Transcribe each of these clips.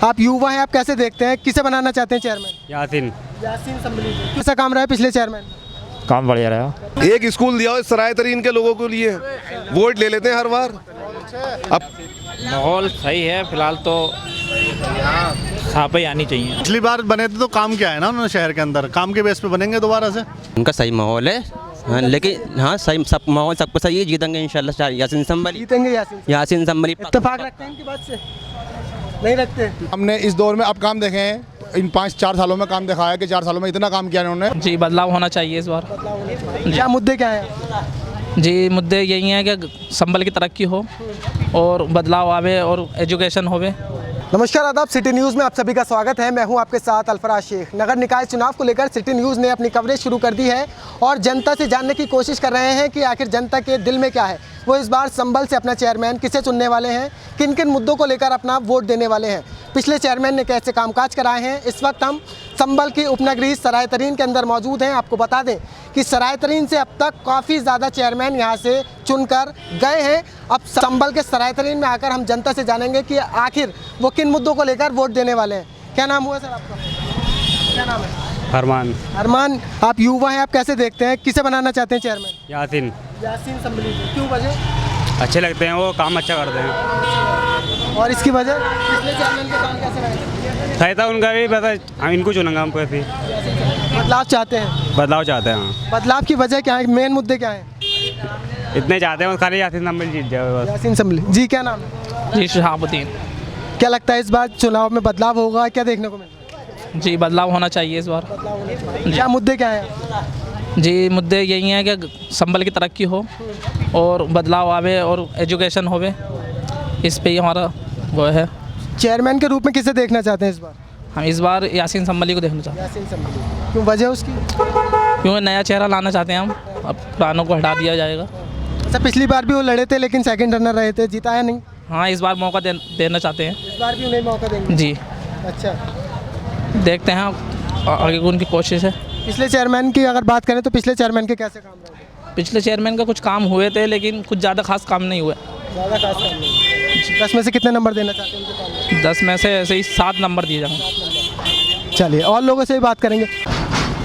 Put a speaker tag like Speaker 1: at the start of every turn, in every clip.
Speaker 1: आप युवा हैं, आप कैसे देखते हैं, किसे बनाना चाहते हैं चेयरमैन?
Speaker 2: यासीन
Speaker 1: संभली कैसा काम रहा है पिछले चेयरमैन?
Speaker 2: काम बढ़िया रहा।
Speaker 3: एक स्कूल दिया हो इस सराय तरीन के लोगों के लिए, वोट ले लेते हैं हर बार। अब
Speaker 4: माहौल सही है फिलहाल तो सफाई आनी चाहिए।
Speaker 5: पिछली बार बने थे तो काम क्या है ना उन्होंने शहर के अंदर, काम के बेस पे बनेंगे दोबारा से।
Speaker 6: उनका सही माहौल है, हाँ, लेकिन हाँ सही सब माहौल सबको सही है, जीतेंगे इंशाल्लाह। यासीन संभली
Speaker 1: जीतेंगे
Speaker 6: यासीन संभली।
Speaker 1: इत्तेफाक रखते हैं इनकी बात से? नहीं रखते।
Speaker 7: हमने इस दौर में अब काम देखे हैं, इन 5-4 सालों में काम दिखाया कि 4 सालों में इतना काम किया इन्होंने।
Speaker 4: जी बदलाव होना चाहिए इस बार।
Speaker 1: क्या मुद्दे क्या हैं?
Speaker 4: जी मुद्दे यही हैं कि संभल की तरक्की हो और बदलाव आवे और एजुकेशन होवे।
Speaker 1: नमस्कार आदाब, सिटी न्यूज़ में आप सभी का स्वागत है। मैं हूं आपके साथ अल्फराज शेख। नगर निकाय चुनाव को लेकर सिटी न्यूज़ ने अपनी कवरेज शुरू कर दी है और जनता से जानने की कोशिश कर रहे हैं कि आखिर जनता के दिल में क्या है। वो इस बार संभल से अपना चेयरमैन किसे चुनने वाले हैं, किन किन मुद्दों को लेकर अपना वोट देने वाले हैं, पिछले चेयरमैन ने कैसे कामकाज कराए हैं। इस वक्त हम संभल की उपनगरीय सराय तरीन के अंदर मौजूद हैं। आपको बता दें कि सराय तरीन से अब तक काफ़ी ज़्यादा चेयरमैन यहाँ से चुनकर गए हैं। अब संभल के सराय तरीन में आकर हम जनता से जानेंगे कि आखिर वो किन मुद्दों को लेकर वोट देने वाले हैं। क्या नाम हुआ सर आपका? क्या नाम है? अरमान, आप युवा हैं, आप कैसे देखते हैं, किसे बनाना चाहते हैं चेयरमैन? यासीन संभली। क्यों वजह?
Speaker 2: अच्छे लगते हैं, वो काम अच्छा करते हैं।
Speaker 1: और इसकी वजह? पिछले चेयरमैन के काम कैसे रहे?
Speaker 2: सही था उनका भी, पता हम इनको चुनेंगे। हम कैसे
Speaker 1: बदलाव चाहते हैं?
Speaker 2: बदलाव चाहते हैं। हाँ,
Speaker 1: बदलाव की वजह क्या है, मेन मुद्दे क्या हैं?
Speaker 2: इतने चाहते हैं खाली यासीन संभल जीत जाए बस।
Speaker 1: यासीन संभली जी। क्या नाम है?
Speaker 4: जी शहाबुद्दीन।
Speaker 1: क्या लगता है इस बार चुनाव में बदलाव होगा, क्या देखने को मिल रहा है?
Speaker 4: जी बदलाव होना चाहिए इस बार।
Speaker 1: क्या मुद्दे क्या हैं?
Speaker 4: जी मुद्दे यही हैं कि संभल की तरक्की हो और बदलाव आवे और एजुकेशन होवे, इस पे ही हमारा वो है।
Speaker 1: चेयरमैन के रूप में किसे देखना चाहते हैं इस बार?
Speaker 4: हम इस बार यासीन संभली को देखना चाहते
Speaker 1: यासीन संभली। क्यों वजह उसकी?
Speaker 4: हैं क्योंकि नया चेहरा लाना चाहते हैं हम, अब पुरानों को हटा दिया जाएगा।
Speaker 1: अच्छा, पिछली बार भी वो लड़े थे लेकिन सेकंड रनर रहे थे, जीता है नहीं?
Speaker 4: हाँ इस बार मौका देना चाहते हैं।
Speaker 1: इस बार भी उन्हें मौका देंगे?
Speaker 4: जी
Speaker 1: अच्छा,
Speaker 4: देखते हैं आगे की उनकी कोशिश है।
Speaker 1: पिछले चेयरमैन की अगर बात करें तो पिछले चेयरमैन के कैसे काम रहे?
Speaker 4: पिछले चेयरमैन का कुछ काम हुए थे लेकिन कुछ ज़्यादा खास काम नहीं हुए।
Speaker 1: ज़्यादा खास काम नहीं। 10 में से कितने नंबर देना चाहते हैं उनके काम में?
Speaker 4: 10 में से ऐसे ही 7 नंबर दिए जाएंगे।
Speaker 1: चलिए और लोगों से भी बात करेंगे।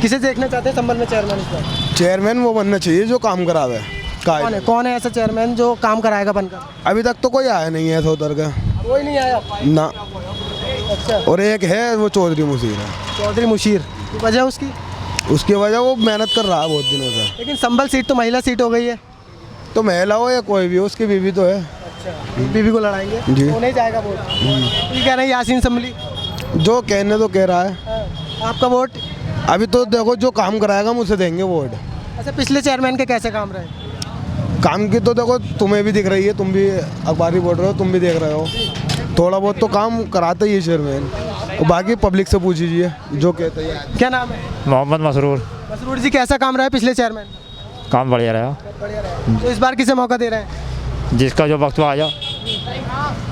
Speaker 1: किसे देखना चाहते हैं संभल में चेयरमैन इस बार?
Speaker 3: चेयरमैन वो बनना चाहिए जो काम करावे।
Speaker 1: कौन है ऐसा चेयरमैन जो काम कराएगा बनकर?
Speaker 3: अभी तक तो कोई आया नहीं है उधर का
Speaker 1: कोई नहीं आया
Speaker 3: ना।
Speaker 1: अच्छा,
Speaker 3: और एक है वो चौधरी मुशीर है।
Speaker 1: चौधरी मुशीर। वजह उसकी?
Speaker 3: उसकी वजह वो मेहनत कर रहा है बहुत दिनों से।
Speaker 1: लेकिन संभल सीट तो महिला सीट हो गई है।
Speaker 3: तो महिला हो या कोई भी हो, उसकी बीवी तो है।
Speaker 1: अच्छा, बीबी को लड़ाएंगे
Speaker 3: जी।
Speaker 1: वो नहीं जाएगा वोट। ये कह रहे हैं यासीन संभली।
Speaker 3: जो कहने तो कह रहा है।
Speaker 1: हाँ, आपका वोट?
Speaker 3: अभी तो देखो जो काम कराएगा हम उसे देंगे वोट।
Speaker 1: अच्छा, पिछले चेयरमैन के कैसे काम रहे?
Speaker 3: काम की तो देखो तुम्हें भी दिख रही है, तुम भी अखबारी बोल रहे हो, तुम भी देख रहे हो। थोड़ा बहुत तो काम कराते ही है चेयरमैन, और बाकी पब्लिक से पूछ लीजिए जो कहते हैं।
Speaker 1: क्या नाम है?
Speaker 2: मोहम्मद
Speaker 1: मसरूर जी, कैसा काम रहा है पिछले चेयरमैन?
Speaker 2: काम बढ़िया रहा।
Speaker 1: बढ़िया रहा। तो इस बार किसे मौका दे रहे हैं?
Speaker 2: जिसका जो वक्त पे आ जा,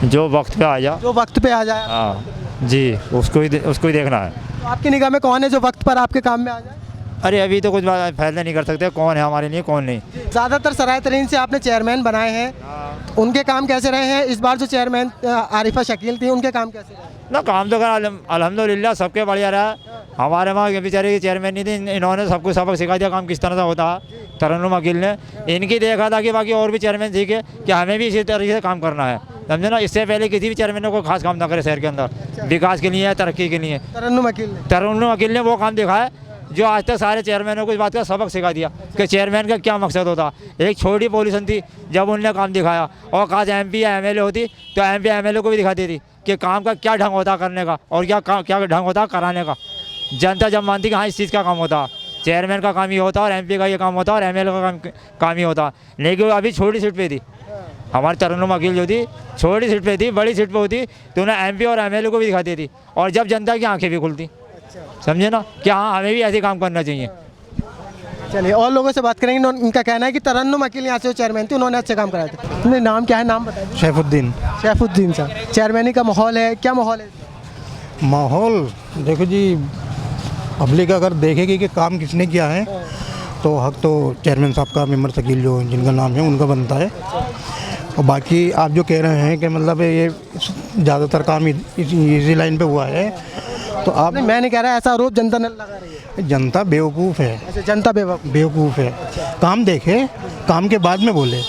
Speaker 2: जो वक्त पे आ जा।
Speaker 1: जो वक्त पे आ जाए।
Speaker 2: हाँ जी, उसको ही देखना है।
Speaker 1: तो आपकी निगाह में कौन है जो वक्त पर आपके काम में आ जाए?
Speaker 2: अरे अभी तो कुछ बात फैसला नहीं कर सकते कौन है हमारे लिए कौन नहीं।
Speaker 1: ज़्यादातर सराय तरीन से आपने चेयरमैन बनाए हैं, उनके काम कैसे रहे हैं? इस बार जो चेयरमैन आरिफा शकील थी, उनके काम कैसे रहे?
Speaker 2: ना काम तो अल्हम्दुलिल्लाह सबके बढ़िया रहा। हमारे वहाँ के बेचारे की चेयरमैन नहीं थी, इन्होंने सबको सबक सिखा दिया काम किस तरह से होता है। तरन्नुम अकील ने इनकी देखा था कि बाकी और भी चेयरमैन सीखे कि हमें भी इसी तरीके से काम करना है, समझे ना। इससे पहले किसी भी चेयरमैन को खास काम ना करे शहर के अंदर विकास के लिए, तरक्की के लिए। तरन्नुम अकील ने वो काम देखा है जो आज तक सारे चेयरमैनों को इस बात का सबक सिखा दिया कि चेयरमैन का क्या मकसद होता। एक छोटी पॉलिसन थी, जब उनने काम दिखाया और काश MP या MLA होती तो MP MLA को भी दिखाती थी कि काम का क्या ढंग होता करने का और क्या ढंग होता कराने का। जनता जब मानती कि हाँ इस चीज़ का काम होता, चेयरमैन का काम ये होता और MP का ये काम होता और MLA का काम ही होता। लेकिन वो अभी छोटी सीट पे थी, हमारी तरन्नुम अकील जो थी छोटी सीट पे थी, बड़ी सीट पे होती तो उन्हें MP और MLA को भी दिखाती थी और जब जनता की आंखें भी खुलती, समझे ना, कि हाँ हमें भी ऐसे काम करना चाहिए।
Speaker 1: चलिए और लोगों से बात करेंगे। उनका कहना है कि तरन्नुम अकील यहाँ से चेयरमैन थी, उन्होंने अच्छे काम कराए थे। उनका नाम क्या है, नाम बताइए। सैफुद्दीन साहब। चेयरमैनी का माहौल है, क्या माहौल है?
Speaker 5: माहौल देखो जी, पब्लिक अगर देखेगी कि काम किसने किया है तो हक तो चेयरमैन साहब का, मेंबर शकील जो जिनका नाम है उनका बनता है। और बाकी आप जो कह रहे हैं कि मतलब ये ज़्यादातर काम इसी लाइन पे हुआ है। तो आप
Speaker 1: नहीं, मैं नहीं कह रहा, ऐसा आरोप जनता ने लगा रही है।
Speaker 5: जनता बेवकूफ़ है,
Speaker 1: अच्छा, जनता
Speaker 5: बेवकूफ़ है। काम देखे, काम के बाद में बोले।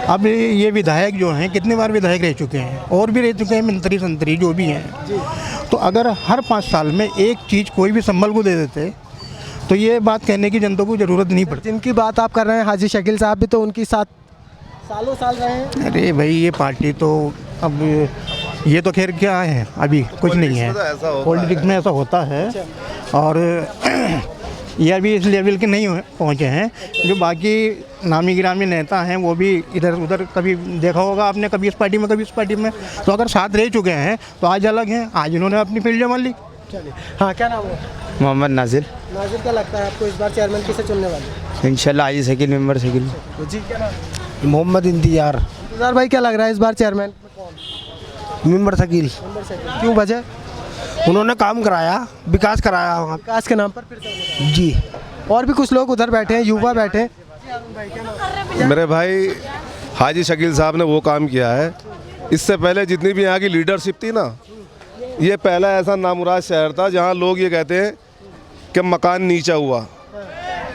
Speaker 5: अब ये विधायक जो हैं, कितनी बार विधायक रह चुके हैं और भी रह चुके हैं, मंत्री संतरी जो भी हैं। तो अगर हर 5 साल में एक चीज़ कोई भी संभल को दे देते तो ये बात कहने की जनता को ज़रूरत नहीं पड़ती।
Speaker 1: जिनकी बात आप कर रहे हैं हाजी शकील साहब भी तो उनकी साथ सालों साल रहे हैं।
Speaker 5: अरे भाई, ये पार्टी तो अब ये तो खैर क्या है, अभी कुछ नहीं है। पॉलिटिक्स में ऐसा होता है। और ये अभी इस लेवल के नहीं पहुँचे हैं। जो बाकी नामी गिरामी नेता हैं वो भी इधर उधर, कभी देखा होगा आपने, कभी इस पार्टी में कभी इस पार्टी में। तो अगर साथ रह चुके हैं तो आज अलग हैं, आज इन्होंने अपनी फील्ड जमा ली।
Speaker 1: चलिए, हाँ, क्या नाम है?
Speaker 8: मोहम्मद नाजिर।
Speaker 1: नाजिर, क्या लगता है आपको इस बार चेयरमैन किसे चुनने वाले?
Speaker 8: इंशाल्लाह हाजी शकील मेंबर शकील।
Speaker 1: जी, क्या नाम?
Speaker 3: मोहम्मद इंतजार
Speaker 1: इंतजार भाई, क्या लग रहा है इस बार चेयरमैन में कौन?
Speaker 3: मेंबर शकील।
Speaker 1: क्यों, वजह?
Speaker 3: उन्होंने काम कराया, विकास कराया वहाँ।
Speaker 1: विकास के नाम पर फिर से
Speaker 3: जी।
Speaker 1: और भी कुछ लोग उधर बैठे हैं, युवा बैठे हैं।
Speaker 9: मेरे भाई हाजी शकील साहब ने वो काम किया है। इससे पहले जितनी भी यहाँ की लीडरशिप थी ना, ये पहला ऐसा नामुराद शहर था जहाँ लोग ये कहते हैं कि मकान नीचा हुआ,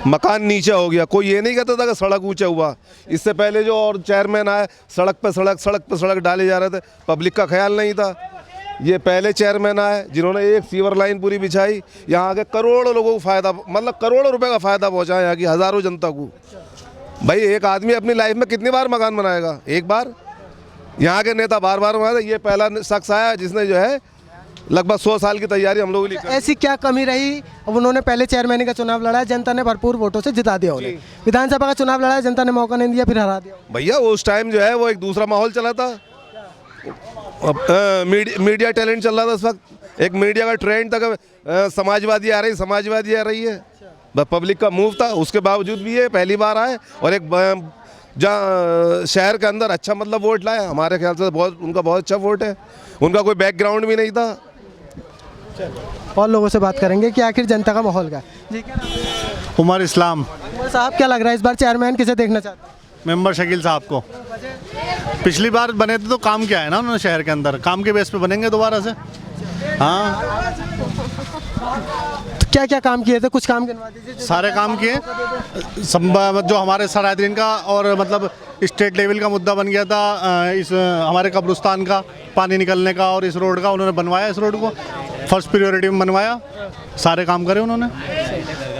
Speaker 9: मकान नीचा हो गया। कोई ये नहीं कहता था कि सड़क ऊंचा हुआ। इससे पहले जो और चेयरमैन आए, सड़क पे सड़क डाले जा रहे थे, पब्लिक का ख्याल नहीं था। ये पहले चेयरमैन आए जिन्होंने एक सीवर लाइन पूरी बिछाई, यहाँ के करोड़ों लोगों को फ़ायदा, मतलब करोड़ों रुपए का फ़ायदा पहुँचा यहाँ की हज़ारों जनता को। भाई, एक आदमी अपनी लाइफ में कितनी बार मकान बनाएगा? एक बार। यहाँ के नेता बार बार बनाए। ये पहला शख्स आया जिसने जो है लगभग 100 साल की तैयारी हम लोगों के लिए।
Speaker 1: ऐसी क्या कमी रही? अब उन्होंने पहले चेयरमैन का चुनाव लड़ा, जनता ने भरपूर वोटों से जिता दिया उन्हें। विधानसभा का चुनाव लड़ा, जनता ने मौका नहीं दिया, फिर हरा दिया।
Speaker 9: भैया, उस टाइम जो है वो एक दूसरा माहौल चला था। मीडिया टैलेंट चल रहा था उस वक्त। एक मीडिया का ट्रेंड था कि समाजवादी आ रही है। पब्लिक का मूव था। उसके बावजूद भी ये पहली बार आए और एक जहाँ शहर के अंदर अच्छा मतलब वोट लाया। हमारे ख्याल से उनका बहुत अच्छा वोट है। उनका कोई बैकग्राउंड भी नहीं था।
Speaker 1: और लोगों से बात करेंगे कि आखिर जनता का माहौल क्या है। जी, क्या नाम है?
Speaker 10: उमर इस्लाम।
Speaker 1: उमर साहब, क्या लग रहा है इस बार चेयरमैन किसे देखना चाहते हैं?
Speaker 10: मेंबर शकील साहब को। पिछली बार बने थे तो काम किया है ना उन्होंने शहर के अंदर, काम के बेस पे बनेंगे दोबारा से। हाँ,
Speaker 1: तो क्या क्या काम किए थे? कुछ काम गिनवा दीजिए।
Speaker 10: सारे काम किए। जो हमारे सरायदरीन का और मतलब स्टेट लेवल का मुद्दा बन गया था, इस हमारे कब्रिस्तान का पानी निकलने का और इस रोड का, उन्होंने बनवाया। इस रोड को फर्स्ट प्रायोरिटी में बनवाया। सारे काम करे उन्होंने।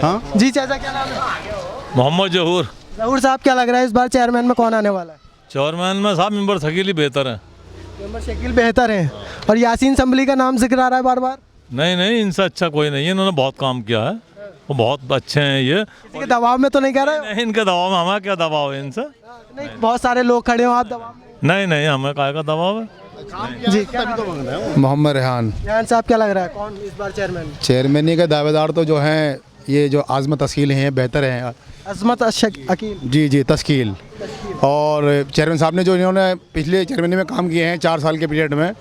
Speaker 10: हाँ
Speaker 1: जी, चाचा, क्या नाम है?
Speaker 11: मोहम्मद जहूर।
Speaker 1: जहूर साहब, क्या लग रहा है इस बार चेयरमैन में कौन आने वाला है?
Speaker 11: चेयरमैन में साहब मेंबर शकील ही बेहतर है।
Speaker 1: मेंबर शकील बेहतर है। और यासीन संभली का नाम जिक्र आ रहा है बार बार।
Speaker 11: नहीं, इनसे अच्छा कोई नहीं है। इन्होंने बहुत काम किया है, वो बहुत अच्छे हैं। ये
Speaker 1: किसी के दबाव में तो नहीं कह रहे?
Speaker 11: नहीं, इनके दबाव में हमारा क्या दबाव है इनसे?
Speaker 1: नहीं, बहुत सारे लोग खड़े हो, आप दबाव में?
Speaker 11: नहीं, हमें काय का दबाव है?
Speaker 1: जी,
Speaker 7: मोहम्मद रेहान।
Speaker 1: रेहान साहब, क्या लग रहा है कौन इस बार चेयरमैन?
Speaker 7: चेयरमैनी के दावेदार तो जो हैं ये जो आज़मत तस्कील हैं बेहतर हैं।
Speaker 1: अजमत अकील।
Speaker 7: जी, तस्कील। और चेयरमैन साहब ने जो इन्होंने पिछले चेयरमैनी में काम किए हैं 4 साल के पीरियड में,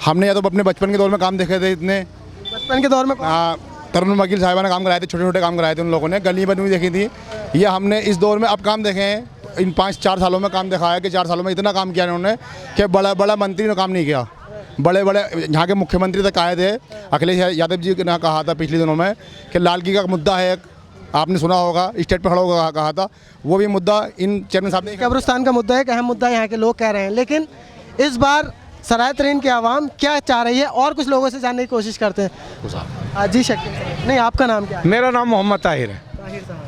Speaker 7: हमने या तो अपने बचपन के दौर में काम देखे थे इतने।
Speaker 1: बचपन के दौर में?
Speaker 7: हाँ, तरुण वकील साहिबा ने काम कराए थे, छोटे छोटे काम कराए थे उन लोगों ने, गली बनी हुई देखी थी। ये हमने इस दौर में अब काम देखे हैं। इन 5-4 सालों में काम देखा है कि 4 सालों में इतना काम किया इन्होंने कि बड़ा मंत्री ने काम नहीं किया। बड़े यहाँ के मुख्यमंत्री तक आए थे। अखिलेश यादव जी ने कहा था पिछले दिनों में कि लाल किला का मुद्दा है, आपने सुना होगा, स्टेट पर खड़ा होगा कहा था। वो भी मुद्दा इन चेयरमैन साहब ने।
Speaker 1: कब्रिस्तान का मुद्दा है, एक अहम मुद्दा यहाँ के लोग कह रहे हैं। लेकिन इस बार सराय तरीन की आवाम क्या चाह रही है, और कुछ लोगों से जानने की कोशिश करते हैं। हाजी शकील साहब। नहीं, आपका नाम क्या है?
Speaker 8: मेरा नाम मोहम्मद ताहिर है।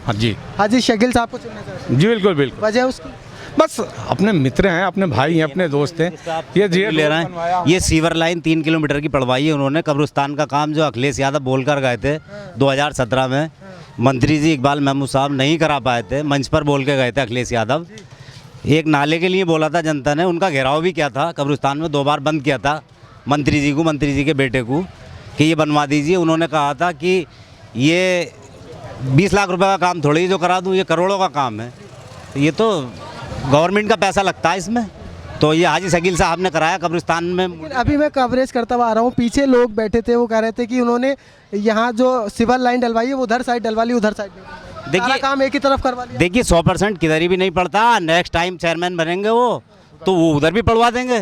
Speaker 8: हाँ जी।
Speaker 1: हाजी शकील साहब को चुनना चाहते हैं?
Speaker 8: जी बिल्कुल।
Speaker 1: वजह उसकी?
Speaker 8: बस अपने मित्र हैं, अपने भाई हैं, अपने दोस्त हैं। ये जी
Speaker 12: ले रहे हैं। ये सीवर लाइन 3 किलोमीटर की पड़वाई है उन्होंने। कब्रिस्तान का काम जो अखिलेश यादव बोलकर गए थे 2017 में, मंत्री जी इकबाल महमूद साहब नहीं करा पाए थे, मंच पर बोल के गए थे अखिलेश यादव। एक नाले के लिए बोला था जनता ने, उनका घेराव भी किया था कब्रिस्तान में, 2 बार बंद किया था मंत्री जी के बेटे को कि ये बनवा दीजिए। उन्होंने कहा था कि ये 20 लाख रुपए का काम थोड़ी जो करा दूँ, ये करोड़ों का काम है। ये तो गवर्नमेंट का पैसा लगता है इसमें। तो ये हाजी शकील साहब ने कराया कब्रिस्तान में।
Speaker 1: अभी मैं कवरेज करता हुआ आ रहा हूँ, पीछे लोग बैठे थे, वो कह रहे थे कि उन्होंने यहाँ जो सिविल लाइन डलवाई है वो उधर साइड डलवा ली, उधर साइड देखिए काम एक ही तरफ करवा लिया।
Speaker 12: देखिए 100% किधर ही भी नहीं पड़ता। नेक्स्ट टाइम चेयरमैन बनेंगे वो तो वो उधर भी पड़वा देंगे।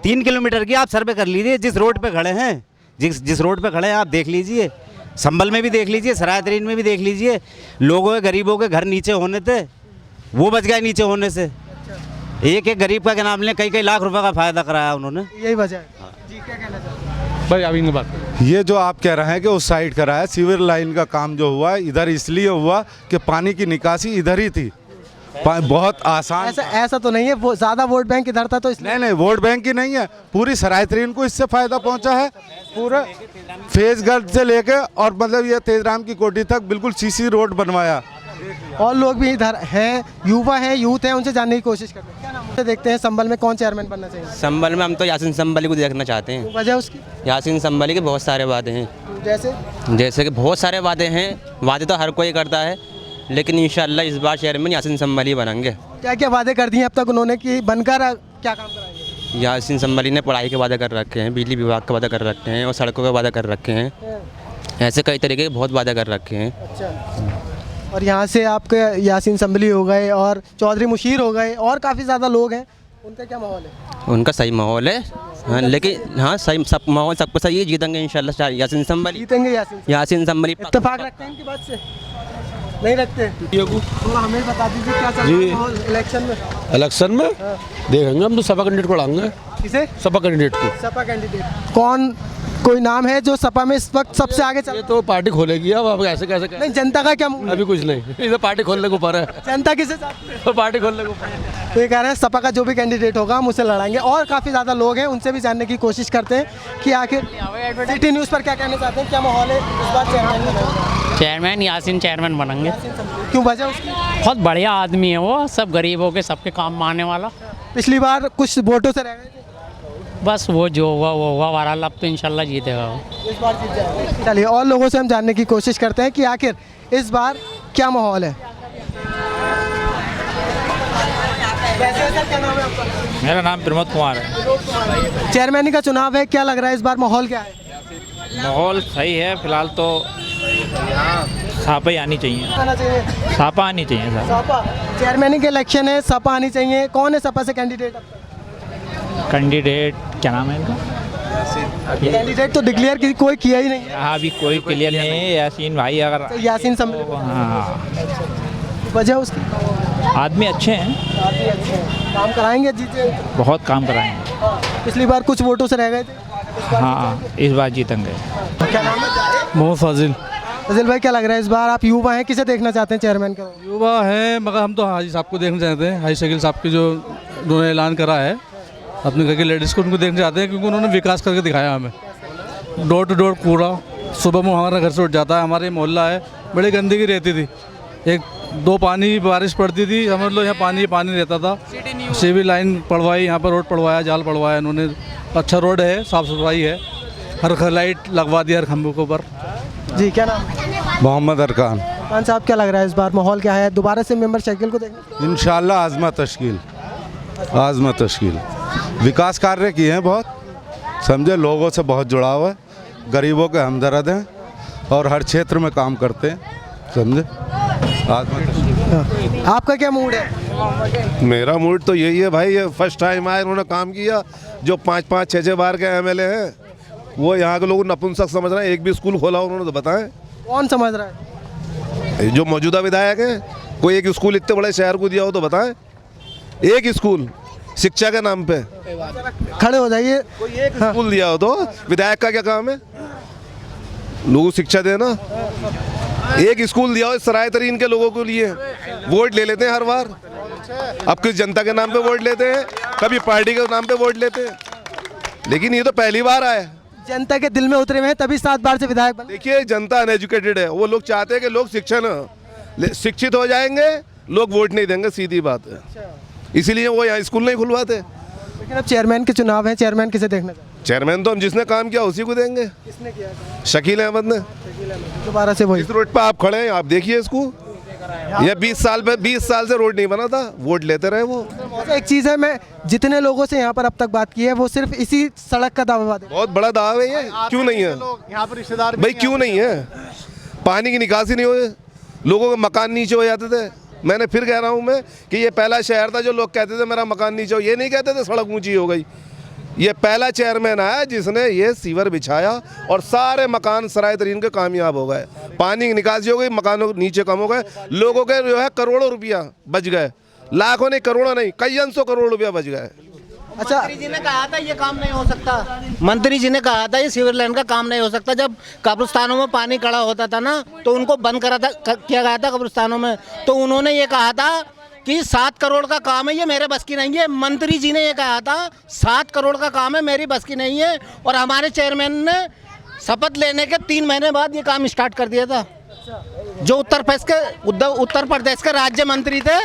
Speaker 12: 3 किलोमीटर की आप सर्वे कर लीजिए, जिस रोड पे खड़े हैं, जिस रोड पे खड़े हैं आप देख लीजिए, संभल में भी देख लीजिए, सरायतरीन में भी देख लीजिए, लोगों के गरीबों के घर नीचे होने थे, वो बच गए नीचे होने से। एक एक गरीब का क्या नाम लें, कई लाख रुपए का फायदा कराया उन्होंने।
Speaker 1: यही वजह है। जी क्या कहना चाहते हैं?
Speaker 8: भाई अभी बात, ये जो आप कह रहे हैं कि उस साइड कराया, सीवर लाइन का काम जो हुआ इधर इसलिए हुआ कि पानी की निकासी इधर ही थी, बहुत आसान।
Speaker 1: ऐसा तो नहीं है, वो ज़्यादा वोट बैंक इधर था तो इसलिए।
Speaker 8: नहीं वोट बैंक की नहीं है, पूरी सरायतरीन को इससे फायदा पहुंचा है। पूरा फेसगढ़ से लेके और मतलब ये तेजराम की कोठी तक बिल्कुल सीसी रोड बनवाया।
Speaker 1: और लोग भी इधर हैं, युवा हैं, यूथ हैं, उनसे जानने की कोशिश करते हैं। क्या नाम है? देखते हैं संभल में कौन चेयरमैन बनना चाहिए।
Speaker 6: संभल में हम तो यासीन संभली को देखना चाहते हैं।
Speaker 1: वजह उसकी?
Speaker 6: यासीन संभली के बहुत सारे वादे हैं, जैसे कि बहुत सारे वादे हैं। वादे तो हर कोई करता है, लेकिन इंशाल्लाह इस बार चेयरमैन यासीन संभली बनेंगे।
Speaker 1: क्या क्या वादे कर दिए अब तक उन्होंने कि बनकर क्या काम कराएंगे?
Speaker 6: यासीन संभली ने पढ़ाई के वादे कर रखे हैं, बिजली विभाग के वादे कर रखे हैं और सड़कों के वादे कर रखे हैं। ऐसे कई तरीके के बहुत वादे कर रखे हैं।
Speaker 1: अच्छा। और यहाँ से आपके यासीन संभली हो गए और चौधरी मुशीर हो गए और काफ़ी ज़्यादा लोग हैं, उनका क्या माहौल है?
Speaker 6: उनका सही माहौल है, हाँ, लेकिन हाँ सही सब माहौल सबको सही है। जीतेंगे इंशाल्लाह यासीन संभली,
Speaker 1: जीतेंगे यासीन संभली।
Speaker 6: इत्तेफाक
Speaker 1: रखते हैं इनकी बात से? नहीं रखते? तो हमें बता दीजिए क्या चल रहा है माहौल इलेक्शन में?
Speaker 13: इलेक्शन में देखेंगे हम तो सपा कैंडिडेट को लाएंगे।
Speaker 1: किसे?
Speaker 13: सपा कैंडिडेट को।
Speaker 1: सपा कैंडिडेट कौन? कोई नाम है जो सपा में इस वक्त सबसे आगे चल?
Speaker 13: ये तो पार्टी खोलेगी अब ऐसे कैसे
Speaker 1: नहीं, जनता का क्या मूड?
Speaker 13: अभी कुछ नहीं, इधर पार्टी खोलने को ऊपर है।
Speaker 1: जनता किसे चाहती है?
Speaker 13: पार्टी खोलने को ऊपर है।
Speaker 1: तो ये कह रहे हैं सपा का जो भी कैंडिडेट होगा हम उसे लड़ाएंगे। और काफ़ी ज़्यादा लोग हैं, उनसे भी जानने की कोशिश करते हैं कि आखिर सिटी न्यूज़ पर क्या कहना चाहते हैं, क्या माहौल है इस बार चेयरमैन?
Speaker 14: चेयरमैन यासीन चेयरमैन बनेंगे।
Speaker 1: क्यों वजह उसकी?
Speaker 14: बहुत बढ़िया आदमी है वो, सब गरीबों के सबके काम में आने वाला।
Speaker 1: पिछली बार कुछ वोटों से रह गए थे,
Speaker 14: बस वो जो होगा वो होगा, बहरहाल अब तो इंशाल्लाह जीतेगा वो।
Speaker 1: इस बार जीत जाएगा। चलिए और लोगों से हम जानने की कोशिश करते हैं कि आखिर इस बार क्या माहौल है। क्या नाम है आपका?
Speaker 2: मेरा नाम प्रमोद कुमार है।
Speaker 1: चेयरमैन का चुनाव है, क्या लग रहा है इस बार माहौल क्या है?
Speaker 2: माहौल सही है, फिलहाल तो सपा ही आनी चाहिए। सपा आनी चाहिए सर।
Speaker 1: सपा चेयरमैन के इलेक्शन है, सपा आनी चाहिए। कौन है सपा से कैंडिडेट?
Speaker 2: कैंडिडेट क्या नाम है इनका?
Speaker 1: कैंडिडेट तो डिक्लेयर कोई किया ही नहीं है।
Speaker 2: हाँ अभी कोई क्लियर नहीं है। यासीन भाई अगर
Speaker 1: यासीन संभली।
Speaker 2: हाँ
Speaker 1: वजह उसकी?
Speaker 2: आदमी अच्छे हैं,
Speaker 1: काम कराएंगे, जीते
Speaker 2: बहुत काम कराएंगे।
Speaker 1: पिछली बार कुछ वोटों से रह गए थे,
Speaker 2: हाँ इस बार जीतेंगे।
Speaker 1: क्या नाम है?
Speaker 13: मोहम्मद फाजिल।
Speaker 1: फाजिल भाई क्या लग रहा है इस बार आप युवा हैं, किसे देखना चाहते हैं चेयरमैन का?
Speaker 13: युवा है मगर हम तो हाजी साहब को देखना चाहते हैं। हाजी शकील साहब की जो उन्होंने ऐलान करा है अपने घर की लेडीज़ को, उनको देखना चाहते हैं क्योंकि उन्होंने विकास करके दिखाया हमें। डोर टू डोर कूड़ा सुबह में हमारा घर से उठ जाता है। हमारे मोहल्ला है, बड़ी गंदगी रहती थी, एक दो पानी बारिश पड़ती थी, समझ लो यहाँ पानी रहता था। सिविल लाइन पड़वाई, यहाँ पर रोड पड़वाया, जाल पड़वाया इन्होंने। अच्छा रोड है, साफ़ सफाई है, हर लाइट लगवा दी हर खंभों के ऊपर।
Speaker 1: जी क्या नाम है?
Speaker 8: मोहम्मद अरकान।
Speaker 1: खान साहब क्या लग रहा है इस बार माहौल क्या है? दोबारा से मेंबर शकील को देखना?
Speaker 8: इंशाल्लाह आज़मा तश्कील। विकास कार्य किए हैं बहुत, समझे, लोगों से बहुत जुड़ाव है, गरीबों के हमदर्द हैं और हर क्षेत्र में काम करते हैं, समझे।
Speaker 1: आपका क्या मूड है?
Speaker 9: मेरा मूड तो यही है भाई, ये फर्स्ट टाइम आए, इन्होंने काम किया। जो 5-5, 6-6 बार के एमएलए हैं वो यहाँ के लोग नपुंसक समझ रहे हैं। एक भी स्कूल खोला उन्होंने तो बताएं।
Speaker 1: कौन समझ रहा है?
Speaker 9: जो मौजूदा विधायक हैं, कोई एक स्कूल इतने बड़े शहर को दिया हो तो बताएं। एक स्कूल शिक्षा के नाम पे
Speaker 1: खड़े हो जाइए।
Speaker 9: कोई एक स्कूल दिया हो तो विधायक का क्या काम है? लोगों को शिक्षा देना। एक स्कूल दिया हो सरायतरीन के लोगों के लिए, वोट ले लेते हैं हर बार। अब किस जनता के नाम पे वोट लेते हैं, कभी पार्टी के नाम पे वोट लेते हैं, लेकिन ये तो पहली बार आया।
Speaker 1: जनता के दिल में उतरे हुए हैं तभी 7 बार से विधायक बने।
Speaker 9: देखिए जनता अनएजुकेटेड है, वो लोग चाहते हैं कि लोग शिक्षित हो जाएंगे, लोग वोट नहीं देंगे, सीधी बात है। इसीलिए वो यहाँ स्कूल नहीं खुलवाते।
Speaker 1: लेकिन अब चेयरमैन के चुनाव है, चेयरमैन किसे देखना चाहते हैं?
Speaker 9: चेयरमैन तो हम जिसने काम किया उसी को देंगे।
Speaker 1: किसने किया?
Speaker 9: शकील अहमद ने।
Speaker 1: दोबारा से वही।
Speaker 9: इस रोड पर आप खड़े हैं, आप देखिए इसको, ये 20 साल से रोड नहीं बना था, वोट लेते रहे वो।
Speaker 1: एक चीज़ है, मैं जितने लोगों से यहाँ पर अब तक बात की है वो सिर्फ इसी सड़क का दावा है।
Speaker 9: बहुत बड़ा दावा है ये। क्यों नहीं है
Speaker 10: यहाँ पर रिश्तेदार
Speaker 9: भाई? क्यों नहीं है? पानी की निकासी नहीं हो, लोगों के मकान नीचे हो जाते थे। मैंने फिर कह रहा हूँ मैं कि ये पहला शहर था जो लोग कहते थे मेरा मकान नीचे हो, ये नहीं कहते थे सड़क ऊंची हो गई। ये पहला चेयरमैन आया जिसने ये सीवर बिछाया और सारे मकान सराय तरीन के कामयाब हो गए, पानी की निकासी हो गई, मकानों नीचे कम हो गए, लोगों के जो है करोड़ों रुपया बच गए, लाखों नहीं करोड़ों नहीं कई सौ करोड़ रुपया बच गए।
Speaker 1: अच्छा,
Speaker 15: मंत्री जी ने कहा था ये काम नहीं हो सकता, मंत्री जी ने कहा था ये सीवर लाइन का काम नहीं हो सकता। जब कब्रिस्तानों में पानी खड़ा होता था ना तो उनको बंद किया गया था कब्रिस्तानों में, तो उन्होंने ये कहा था कि 7 करोड़ का काम है, ये मेरे बस की नहीं है। मंत्री जी ने ये कहा था 7 करोड़ का काम है, मेरी बस की नहीं है। और हमारे चेयरमैन ने शपथ लेने के 3 महीने बाद ये काम स्टार्ट कर दिया था। जो उत्तर प्रदेश के राज्य मंत्री थे,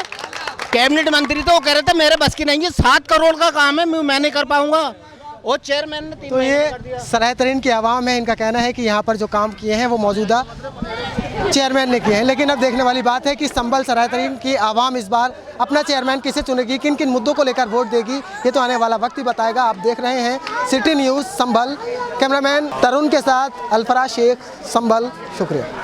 Speaker 15: कैबिनेट मंत्री थे, वो कह रहे थे मेरे बस की नहीं है, 7 करोड़ का काम है, मैं नहीं कर पाऊंगा। और चेयरमैन ने 3
Speaker 1: तो ये सराय तरीन की आवाम है, इनका कहना है कि यहाँ पर जो काम किए हैं वो मौजूदा चेयरमैन ने किए हैं। लेकिन अब देखने वाली बात है कि संभल सराय तरीन की आवाम इस बार अपना चेयरमैन किसे चुनेगी, किन किन मुद्दों को लेकर वोट देगी, ये तो आने वाला वक्त ही बताएगा। आप देख रहे हैं सिटी न्यूज़ संभल, कैमरामैन तरुण के साथ अल्फराज शेख, संभल। शुक्रिया।